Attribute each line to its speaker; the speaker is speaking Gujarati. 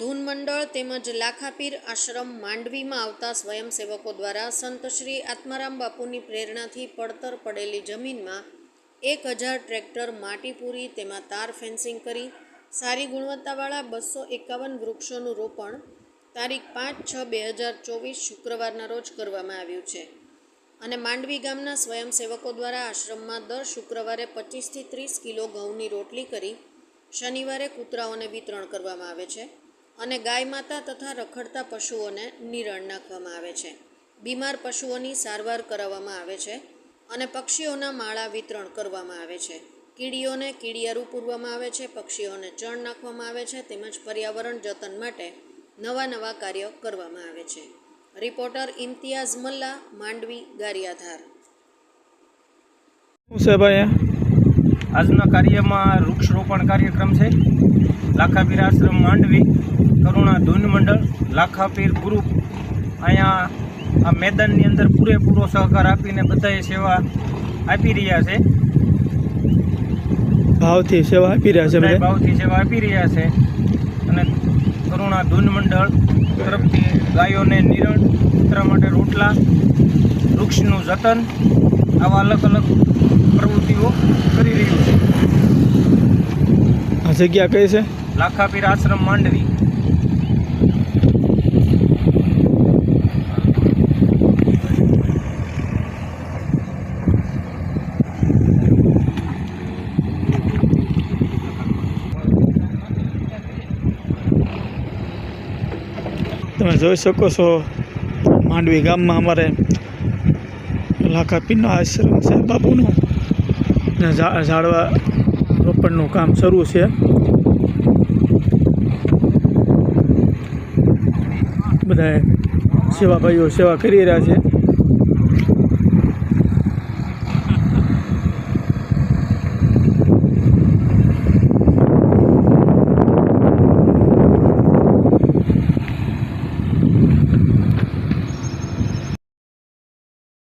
Speaker 1: ધૂન મંડળ તેમજ લાખાપીર આશ્રમ માંડવીમાં આવતા સ્વયંસેવકો દ્વારા સંત શ્રી આત્મારામ બાપુની પ્રેરણાથી પડતર પડેલી જમીનમાં 1000 ટ્રેક્ટર માટી પૂરી તેમાં તાર ફેન્સિંગ કરી સારી ગુણવત્તાવાળા 251 વૃક્ષોનું રોપણ તારીખ 5/6/2024 શુક્રવારના રોજ કરવામાં આવ્યું છે અને માંડવી ગામના સ્વયંસેવકો દ્વારા આશ્રમમાં દર શુક્રવારે 25 થી 30 કિલો ઘઉંની રોટલી કરી શનિવારે કૂતરાઓને વિતરણ કરવામાં આવે છે અને ગાય માતા તથા રખડતા પશુઓને નિરણ નાખવામાં આવે છે. બીમાર પશુઓની સારવાર કરાવવામાં આવે છે અને પક્ષીઓના માળા વિતરણ કરવામાં આવે છે. કીડીઓને કીડિયારું પૂરવામાં આવે છે, પક્ષીઓને ચણ નાખવામાં આવે છે તેમજ પર્યાવરણ જતન માટે નવા કાર્યો કરવામાં આવે છે. રિપોર્ટર ઇમ્તિયાઝ મલ્લા, માંડવી, ગારિયાધાર.
Speaker 2: આજના કાર્યમાં વૃક્ષરોપણ કાર્યક્રમ છે. લાખાપીર આશ્રમ માંડવી, કરુણા ધૂન મંડળ, લાખાપીર ગ્રુપ અહીંયા આ મેદાનની અંદર પૂરેપૂરો સહકાર આપીને બધાએ સેવા આપી રહ્યા છે.
Speaker 3: ભાવથી સેવા આપી રહ્યા છે
Speaker 2: અને કરુણા ધૂન મંડળ તરફથી ગાયોને નિરણ, કૂતરા માટે રોટલા, વૃક્ષનું જતન, આવા અલગ અલગ પ્રવૃત્તિઓ કરી રહ્યું છે.
Speaker 3: આ જગ્યા કઈ છે?
Speaker 2: લાખાપીર આશ્રમ માંડવી.
Speaker 3: તમે જોઈ શકો છો માંડવી ગામમાં અમારે લાખાપીરનો આશ્રમ છે બાપુનો, ને ઝાડવા રોપણનું કામ શરૂ છે. બધા સેવા ભાઈઓ સેવા કરી રહ્યા છે.